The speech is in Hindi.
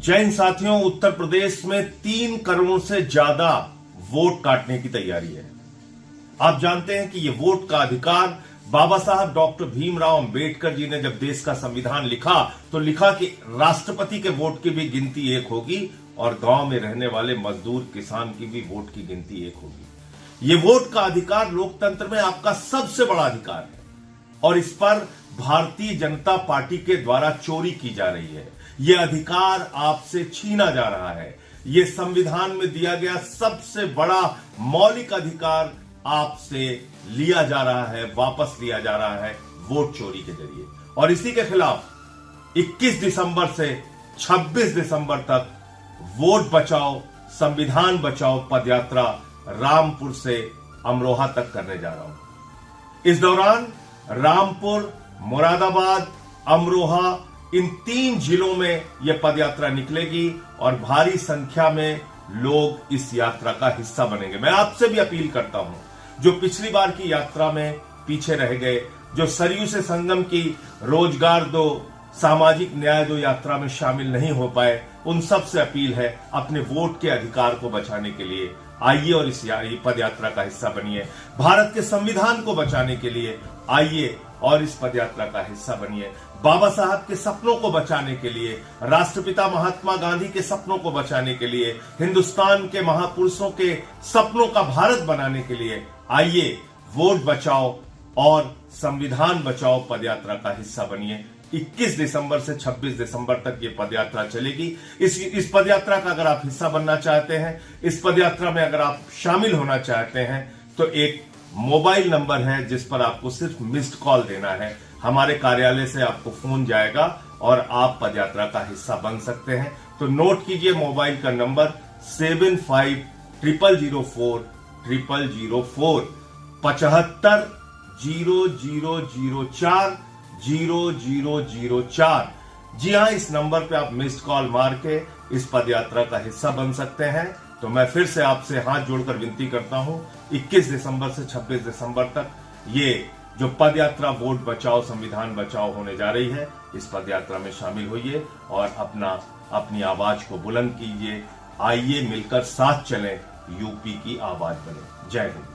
जय हिंद साथियों, उत्तर प्रदेश में 3 करोड़ से ज्यादा वोट काटने की तैयारी है। आप जानते हैं कि यह वोट का अधिकार बाबा साहब डॉक्टर भीमराव अंबेडकर जी ने जब देश का संविधान लिखा तो लिखा कि राष्ट्रपति के वोट की भी गिनती एक होगी और गांव में रहने वाले मजदूर किसान की भी वोट की गिनती एक होगी। यह वोट का अधिकार लोकतंत्र में आपका सबसे बड़ा अधिकार है और इस पर भारतीय जनता पार्टी के द्वारा चोरी की जा रही है। यह अधिकार आपसे छीना जा रहा है। यह संविधान में दिया गया सबसे बड़ा मौलिक अधिकार आपसे लिया जा रहा है, वापस लिया जा रहा है वोट चोरी के जरिए। और इसी के खिलाफ 21 दिसंबर से 26 दिसंबर तक वोट बचाओ संविधान बचाओ पदयात्रा रामपुर से अमरोहा तक करने जा रहा हूं। इस दौरान रामपुर, मुरादाबाद, अमरोहा इन 3 जिलों में यह पदयात्रा निकलेगी और भारी संख्या में लोग इस यात्रा का हिस्सा बनेंगे। मैं आपसे भी अपील करता हूं, जो पिछली बार की यात्रा में पीछे रह गए, जो सरयू से संगम की रोजगार दो, सामाजिक न्याय दो यात्रा में शामिल नहीं हो पाए, उन सब से अपील है अपने वोट के अधिकार को बचाने के लिए आइए और इस पदयात्रा का हिस्सा बनिए। भारत के संविधान को बचाने के लिए आइए और इस पदयात्रा का हिस्सा बनिए। बाबा साहब के सपनों को बचाने के लिए, राष्ट्रपिता महात्मा गांधी के सपनों को बचाने के लिए, हिंदुस्तान के महापुरुषों के सपनों का भारत बनाने के लिए आइए वोट बचाओ और संविधान बचाओ पदयात्रा का हिस्सा बनिए। 21 दिसंबर से 26 दिसंबर तक ये पदयात्रा चलेगी। इस पदयात्रा का अगर आप हिस्सा बनना चाहते हैं, इस पदयात्रा में अगर आप शामिल होना चाहते हैं तो एक मोबाइल नंबर है जिस पर आपको सिर्फ मिस्ड कॉल देना है। हमारे कार्यालय से आपको फोन जाएगा और आप पदयात्रा का हिस्सा बन सकते हैं। तो नोट कीजिए मोबाइल का नंबर 750004 0004 75 0004 0004। जी हां, इस नंबर पे आप मिस्ड कॉल मार के इस पदयात्रा का हिस्सा बन सकते हैं। तो मैं फिर से आपसे हाथ जोड़कर विनती करता हूं, 21 दिसंबर से 26 दिसंबर तक ये जो पदयात्रा वोट बचाओ संविधान बचाओ होने जा रही है, इस पदयात्रा में शामिल होइए और अपनी आवाज को बुलंद कीजिए। आइए मिलकर साथ चलें, यूपी की आवाज बने। जय हिंद।